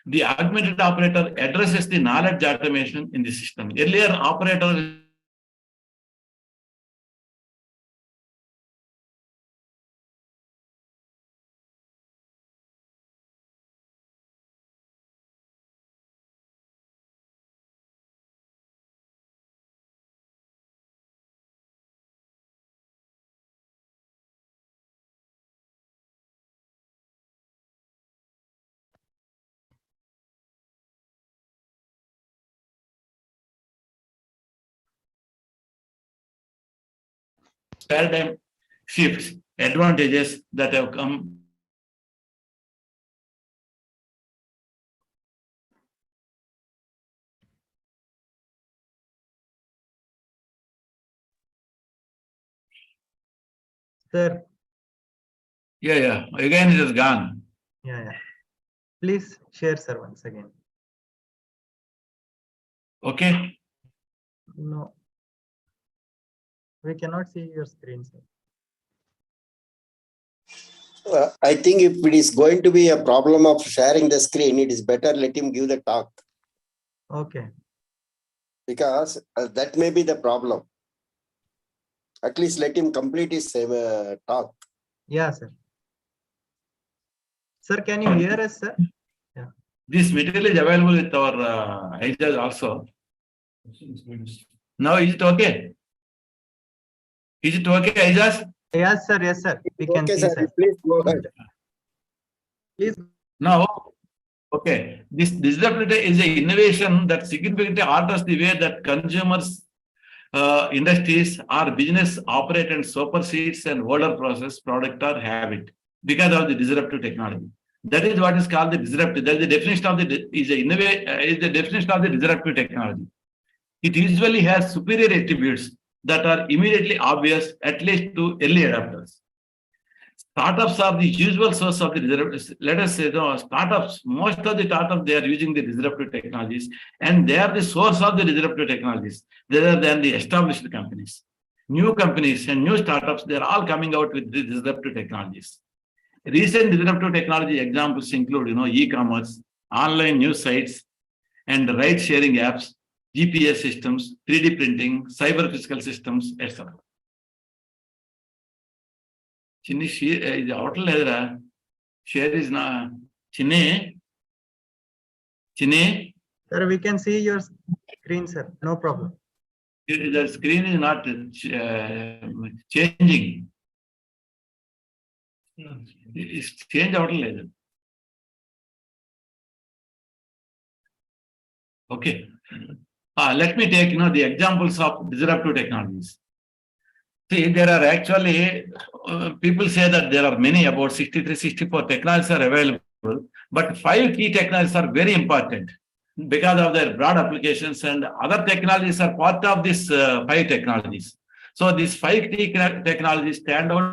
The augmented operator addresses the knowledge automation in the system. Earlier, operator paradigm shifts, advantages that have come. Sir, Yeah. Again, it is gone. yeah. Please share, sir, once again. Okay. No, we cannot see your screen, sir. I think if it is going to be a problem of sharing the screen, it is better let him give the talk, Okay. because that may be the problem. At least let him complete his talk. Yeah, sir. Sir, can you hear us, sir? This material is available with our IJAS also. Now, is it okay? Is it okay, IJAS? Yes, sir. Yes, sir. We can Okay, see, sir. sir. Please go ahead. Please. Now, okay. This disruptive is an innovation that significantly alters the way that consumers, industries, or business operate and supersedes an older process, product, or habit because of the disruptive technology. That is what is called the disruptive. That is the definition of the definition of the disruptive technology. It usually has superior attributes that are immediately obvious, at least to early adopters. Startups are the usual source of the disruptive. Let us say, startups, most of the startups, they are using the disruptive technologies, and they are the source of the disruptive technologies rather than the established companies. New companies and new startups, they're all coming out with the disruptive technologies. Recent disruptive technology examples include, e-commerce, online news sites, and ride-sharing apps, GPS systems, 3D printing, cyber physical systems, etc. Chinni ఇది అవటం లేదురా share is నా చిన్ని Sir, we can see your screen, sir. No problem. the screen is not changing. It's change అవటం లేదు. Okay. Let me take the examples of disruptive technologies. See, there are actually, people say that there are many, about 63, 64 technologies are available, but 5 key technologies are very important because of their broad applications, and other technologies are part of these 5 technologies. So these 5 key technologies stand out.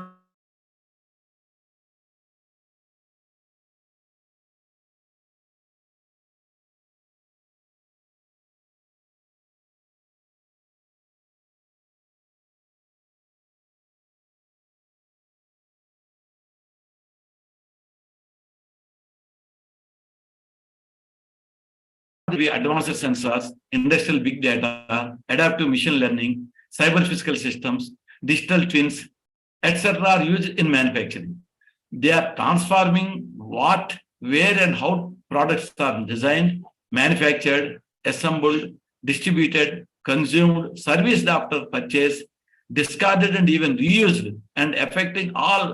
Advanced sensors, industrial big data, adaptive machine learning, cyber physical systems, digital twins, etc. are used in manufacturing. They are transforming what, where, and how products are designed, manufactured, assembled, distributed, consumed, serviced after purchase, discarded, and even reused, and affecting all.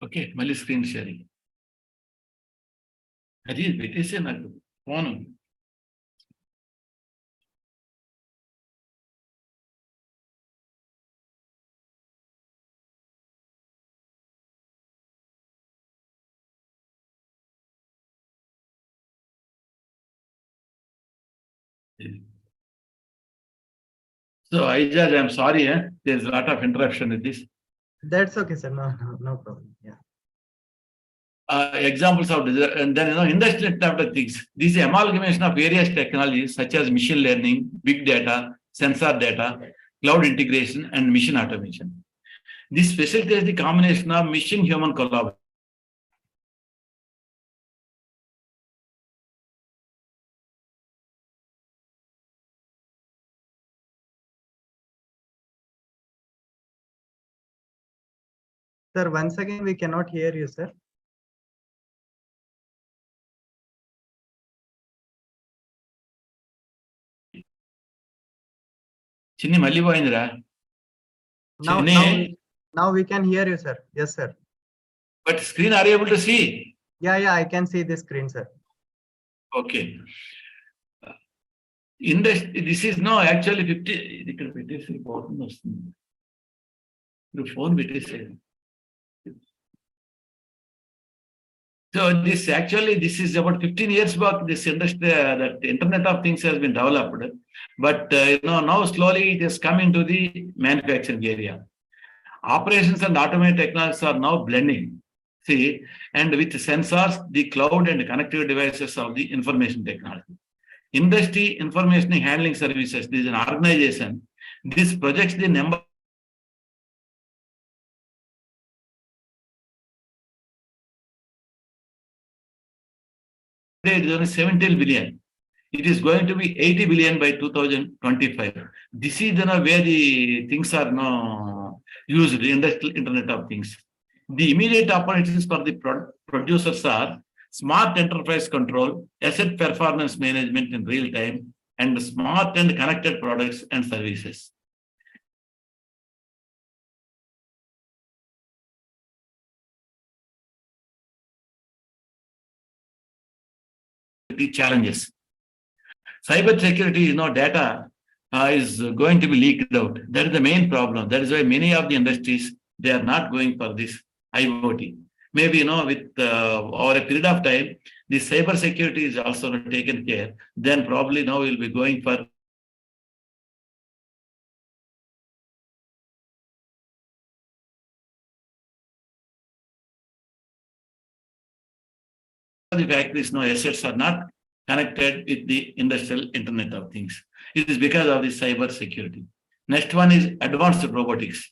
Okay, మళ్ళీ screen sharing అది పెట్టేసే నాకు phone So, Aijaz, I'm sorry, there's a lot of interruption with this. That's okay, sir. No problem. Yeah. Examples of and then industrial Internet of Things. This is amalgamation of various technologies such as machine learning, big data, sensor data, cloud integration, and machine automation. This facilitates the combination of machine-human collaboration. Sir, once again, we cannot hear you, sir. Chinni malli poyindra. Now we can hear you, sir. Yes, sir. But screen, are you able to see? Yeah, I can see the screen, sir. Okay. This is no actually 50. Phone So this is about 15 years back. This industry, that Internet of Things has been developed, but now slowly it has come into the manufacturing area. Operations and automated technologies are now blending. See, and with sensors, the cloud and connected devices of the information technology. Industry Information Handling Services, this is an organization. This projects the number. It is only 17 billion. It is going to be 80 billion by 2025. This is where the things are now used, the industrial Internet of Things. The immediate opportunities for the producers are smart enterprise control, asset performance management in real time, and smart and connected products and services. The challenges. Cyber security is data is going to be leaked out. That is the main problem. That is why many of the industries, they are not going for this IoT. Maybe, with over a period of time, the cyber security is also not taken care. Then probably now we'll be going for the factories. No assets are not connected with the industrial Internet of Things. It is because of the cyber security. Next one is advanced robotics.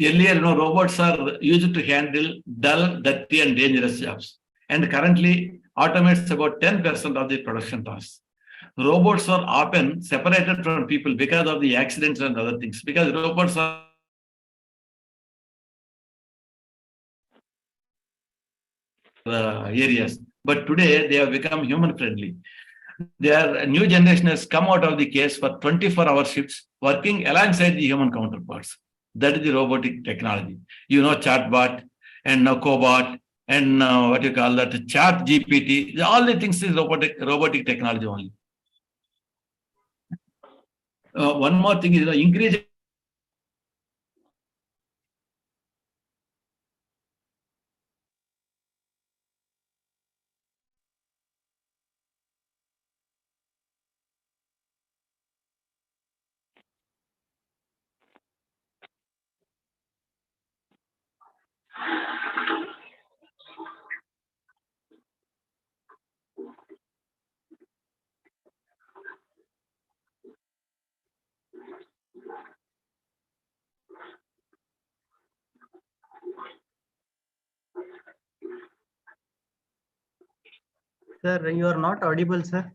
Earlier, robots are used to handle dull, dirty, and dangerous jobs. And currently, automates about 10% of the production tasks. Robots are often separated from people because of the accidents and other things. Because robots are areas. But today, they have become human-friendly. Their new generation has come out of the case for 24-hour shifts, working alongside the human counterparts. That is the robotic technology. Chatbot and Cobot and what you call that, Chat GPT. All the things is robotic technology only. One more thing is increase. Sir, you are not audible, sir.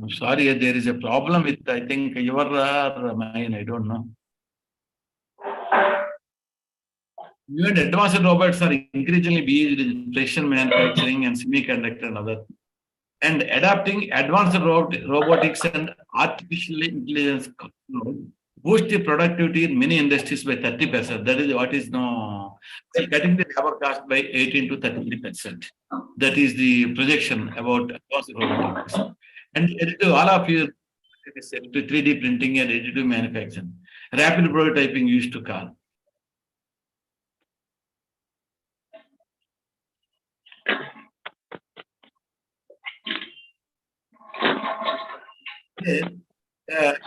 I'm sorry, there is a problem with, I think, your mine, I don't know. Even advanced robots are increasingly being used in precision manufacturing and semiconductor and other. And adapting advanced robotics and artificial intelligence boost the productivity in many industries by 30%. That is what is now cutting the labor cost by 18 to 33%. That is the projection about advanced robotics. And additive, all of you to 3D printing and additive manufacturing. Rapid prototyping used to call.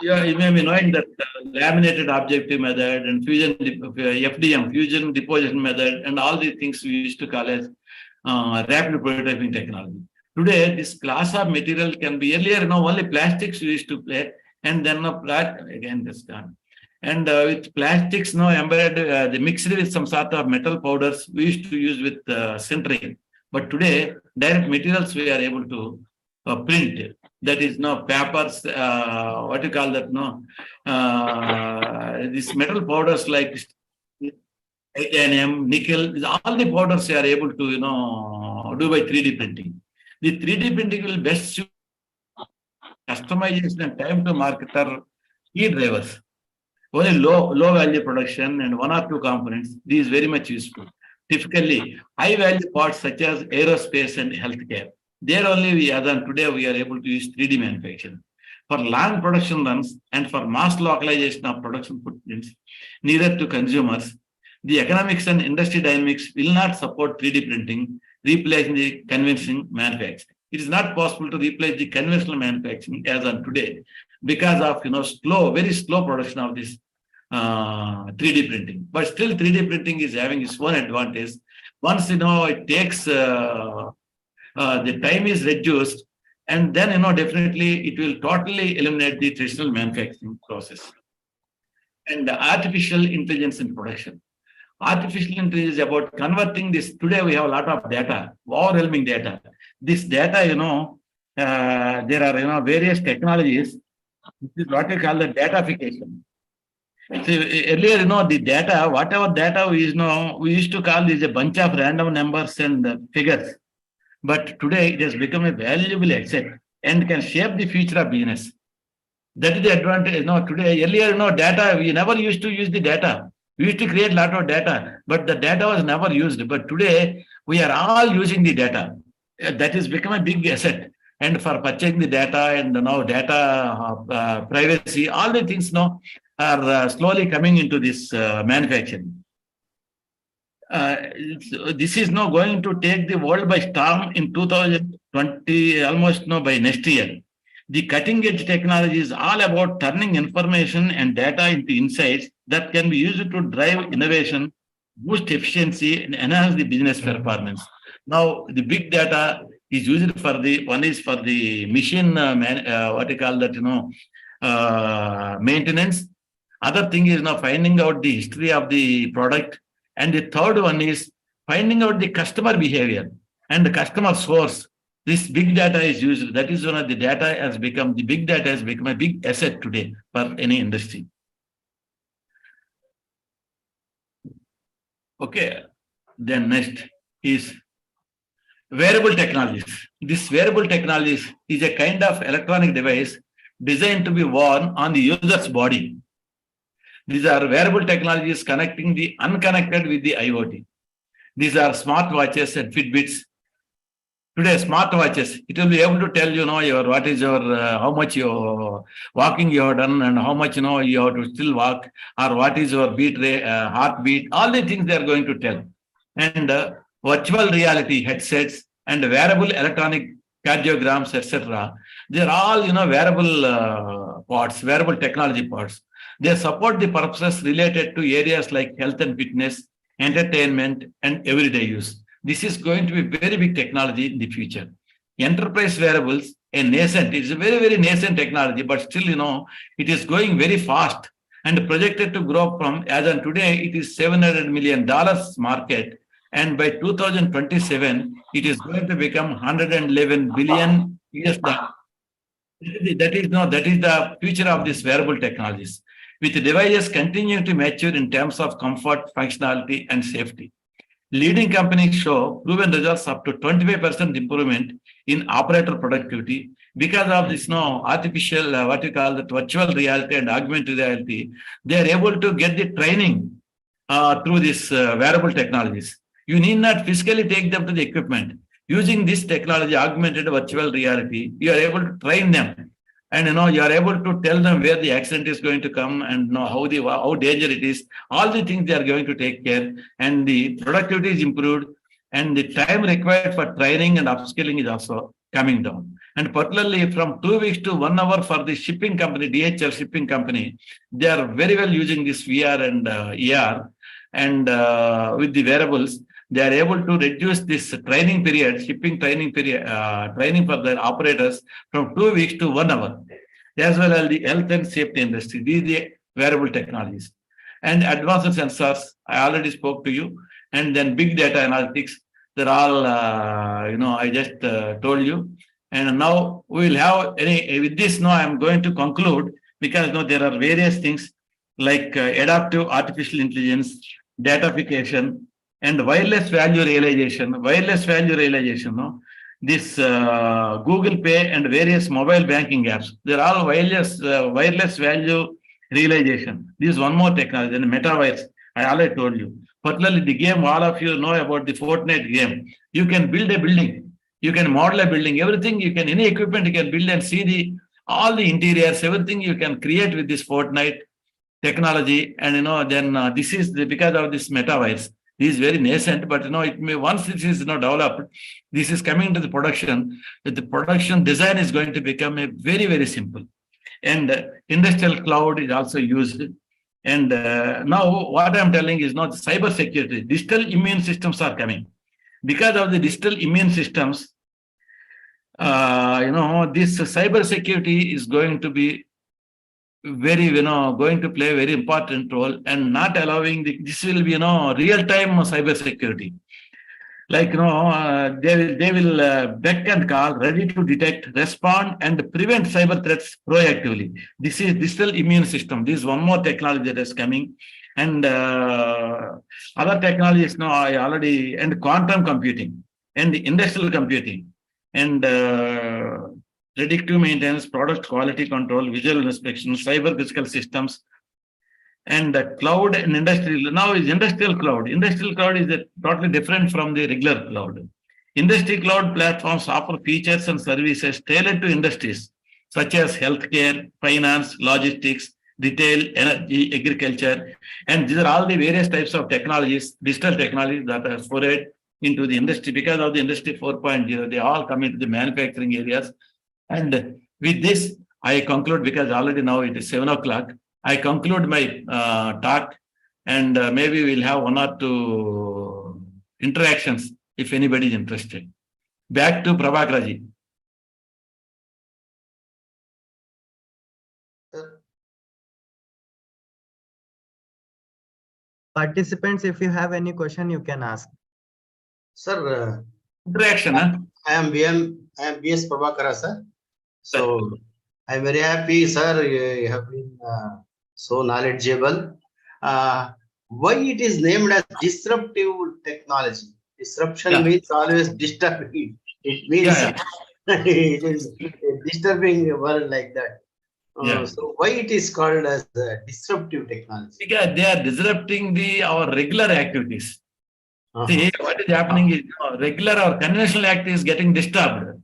You may be knowing that laminated objective method and fusion FDM, fusion deposition method, and all these things we used to call as rapid prototyping technology. Today, this class of material can be earlier, only plastics we used to play, and then again this gone. And with plastics now embedded, they mixed with some sort of metal powders we used to use with sintering. But today, direct materials we are able to print. That is no papers, what you call that, these metal powders like titanium, nickel, all the powders they are able to, do by 3D printing. The 3D printing will best suit customization and time to market are key drivers. Only low value production and one or two components, this is very much useful. Typically, high value parts such as aerospace and healthcare. There only today we are able to use 3D manufacturing. For long production runs and for mass localization of production footprints nearer to consumers, the economics and industry dynamics will not support 3D printing, replacing the conventional manufacturing. It is not possible to replace the conventional manufacturing as on today because of very slow production of this 3D printing. But still 3D printing is having its own advantage. Once it takes the time is reduced, and then definitely it will totally eliminate the traditional manufacturing process. And the artificial intelligence in production. Artificial intelligence is about converting this. Today we have a lot of data, overwhelming data. This data, there are various technologies. This is what we call the datafication. So earlier, the data, whatever data we used to call this a bunch of random numbers and figures. But today it has become a valuable asset and can shape the future of business. That is the advantage. Today, earlier, data, we never used to use the data. We used to create a lot of data, but the data was never used. But today, we are all using the data. That has become a big asset. And for purchasing the data and now data privacy, all the things now are slowly coming into this manufacturing. This is now going to take the world by storm in 2020, almost by next year. The cutting edge technology is all about turning information and data into insights that can be used to drive innovation, boost efficiency, and enhance the business performance. Now, the big data is used for one is for the machine, maintenance. Other thing is now finding out the history of the product. And the third one is finding out the customer behavior and the customer source. This big data is used. That is one of the big data has become a big asset today for any industry. Okay. Then next is wearable technologies. This wearable technologies is a kind of electronic device designed to be worn on the user's body. These are wearable technologies connecting the unconnected with the IoT. These are smartwatches and Fitbits. Today, smartwatches, it will be able to tell how much your walking you have done and how much you have to still walk, or what is your beat rate, heartbeat. All the things they are going to tell. And virtual reality headsets and wearable electronic cardiograms, etc. They are all wearable parts, wearable technology parts. They support the purposes related to areas like health and fitness, entertainment, and everyday use. This is going to be very big technology in the future. Enterprise wearables, it's a very, very nascent technology, but still, it is going very fast and projected to grow from, as on today, it is $700 million market. And by 2027, it is going to become $111 billion US. That is the future of these wearable technologies. with devices continuing to mature in terms of comfort, functionality, and safety. Leading companies show proven results up to 25% improvement in operator productivity because of this artificial, what you call the virtual reality and augmented reality. They are able to get the training through this wearable technologies. You need not physically take them to the equipment. Using this technology, augmented virtual reality, you are able to train them. And you are able to tell them where the accident is going to come and how danger it is. All the things they are going to take care, and the productivity is improved, and the time required for training and upskilling is also coming down. And particularly from 2 weeks to 1 hour for the shipping company, DHL shipping company, they are very well using this VR and AR, and with the wearables, they are able to reduce this training period, shipping training period, training for the operators from 2 weeks to 1 hour, as well as the health and safety industry. These are the wearable technologies. And advanced sensors, I already spoke to you. And then big data analytics, they're all, I just told you. And now we will have, with this, now I'm going to conclude, because there are various things like adaptive artificial intelligence, datafication, and wireless value realization. This Google Pay and various mobile banking apps, they're all wireless value realization. This is one more technology, and metaverse, I already told you. Particularly the game, all of you know about the Fortnite game. You can build a building, you can model a building, everything, you can, any equipment you can build and see all the interiors, everything you can create with this Fortnite technology. And then this is because of this metaverse. This is very nascent, but it may, once it is developed, this is coming into the production, that the production design is going to become a very, very simple. And industrial cloud is also used. And now what I'm telling is not cyber security. Digital immune systems are coming. Because of the digital immune systems, this cyber security is going to be going to play a very important role, and not allowing this will be real-time cyber security. Like they will beck and call, ready to detect, respond, and prevent cyber threats proactively. This is digital immune system. This is one more technology that is coming, and other technologies I already, and quantum computing and industrial computing, and predictive maintenance, product quality control, visual inspection, cyber physical systems, and the cloud and industrial. Now is industrial cloud. Industrial cloud is totally different from the regular cloud. Industry cloud platforms offer features and services tailored to industries such as healthcare, finance, logistics, retail, energy, agriculture, and these are all the various types of technologies, digital technologies that are forayed into the industry because of the industry 4.0. They all come into the manufacturing areas. And with this, I conclude, because already now it is 7 o'clock. I conclude my talk, and maybe we'll have 1 or 2 interactions if anybody is interested. Back to Prabhakaraji. Participants, if you have any question, you can ask. Sir, Interaction, huh? I am BS Prabhakara, sir. So I'm very happy, sir. You have been so knowledgeable. Why it is named as disruptive technology? Disruption means always disturbing. It means it is a disturbing word like that. So why it is called as disruptive technology? Because they are disrupting our regular activities. See, what is happening is regular or conventional activity is getting disturbed.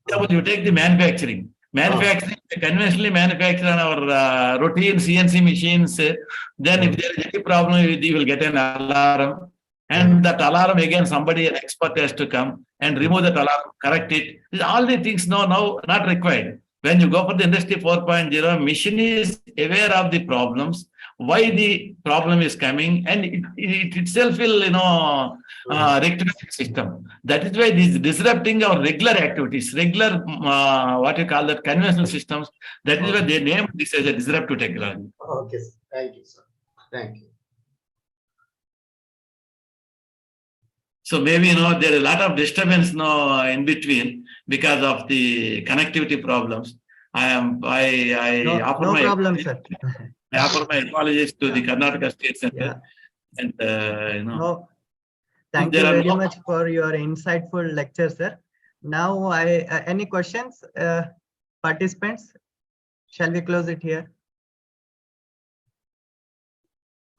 Suppose you take the manufacturing. Conventionally manufacture on our routine CNC machines. Then if there is any problem, you will get an alarm. And that alarm, again, somebody, an expert has to come and remove that alarm, correct it. All the things now not required. When you go for the industry 4.0, machine is aware of the problems, why the problem is coming, and it itself will, rectify the system. That is why this disrupting our regular activities, regular, what you call that, conventional systems. That is why they name this as a disruptive technology. Okay, sir. Thank you, sir. Thank you. So maybe, there is a lot of disturbance now in between because of the connectivity problems. No problem, sir. I offer my apologies to the Karnataka State Center. Yeah. And, No, thank there you are very no- much for your insightful lecture, sir. Now, any questions, participants? Shall we close it here?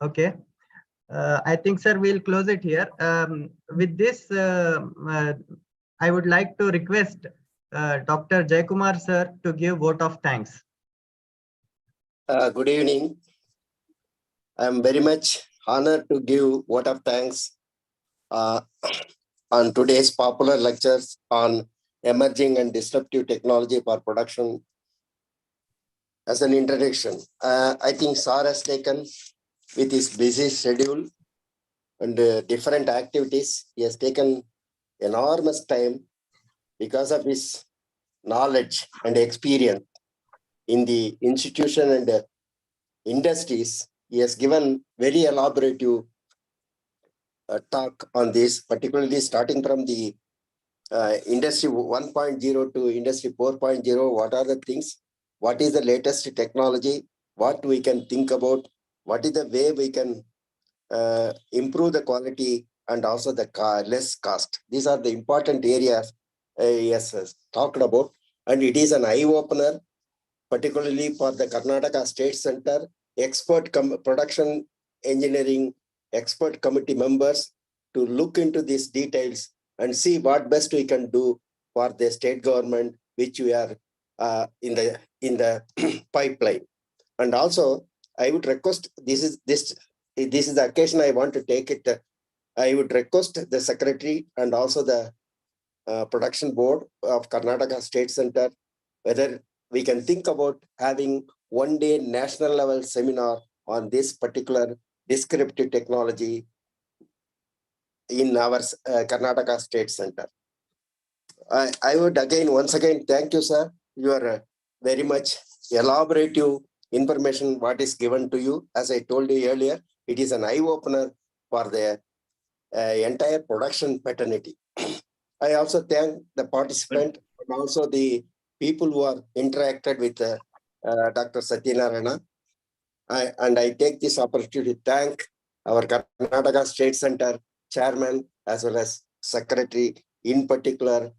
Okay. I think, sir, we'll close it here. With this, I would like to request Dr. Jaykumar, sir, to give vote of thanks. Good evening. I am very much honored to give vote of thanks on today's popular lectures on emerging and disruptive technology for production. As an introduction, I think Sir has taken with his busy schedule and different activities, he has taken enormous time because of his knowledge and experience in the institution and industries. He has given very elaborative talk on this, particularly starting from the industry 1.0 to industry 4.0. What are the things? What is the latest technology? What we can think about? What is the way we can improve the quality and also the less cost? These are the important areas he has talked about, and it is an eye-opener, particularly for the Karnataka State Center, production engineering expert committee members to look into these details and see what best we can do for the state government, which we are in the pipeline. And also, I would request, this is the occasion I want to take it. I would request the secretary and also the production board of Karnataka State Center, whether we can think about having one-day national level seminar on this particular descriptive technology in our Karnataka State Center. I would once again thank you, sir. You are very much elaborative information what is given to you. As I told you earlier, it is an eye-opener for the entire production paternity. I also thank the participant and also the people who are interacted with Dr. Satyanarayana. I take this opportunity to thank our Karnataka State Center chairman as well as secretary, in particular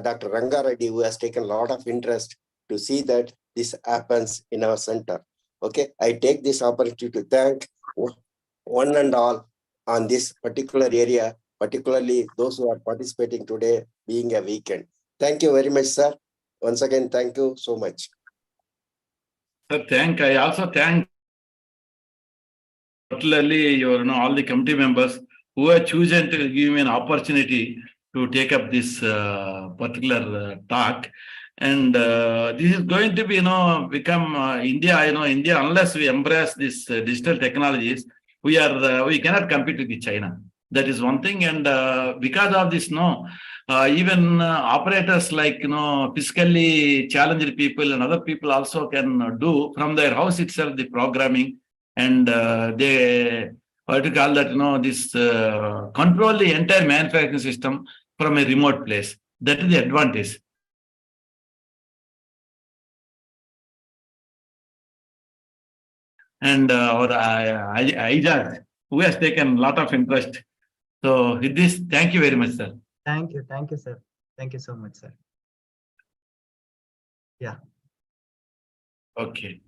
Dr. Ranga Reddy, who has taken a lot of interest to see that this happens in our center. Okay, I take this opportunity to thank one and all on this particular area, particularly those who are participating today being a weekend. Thank you very much, sir. Once again, thank you so much. Sir, I also thank particularly all the committee members who have chosen to give me an opportunity to take up this particular talk. And this is going to be, become India, India, unless we embrace this digital technologies, we cannot compete with China. That is one thing. And because of this, even operators like, fiscally challenged people and other people also can do from their house itself the programming, and they, what to call that, this control the entire manufacturing system from a remote place. That is the advantage. And our IJAD, who has taken a lot of interest. So with this, thank you very much, sir. Thank you, sir. Thank you so much, sir. Yeah. Okay.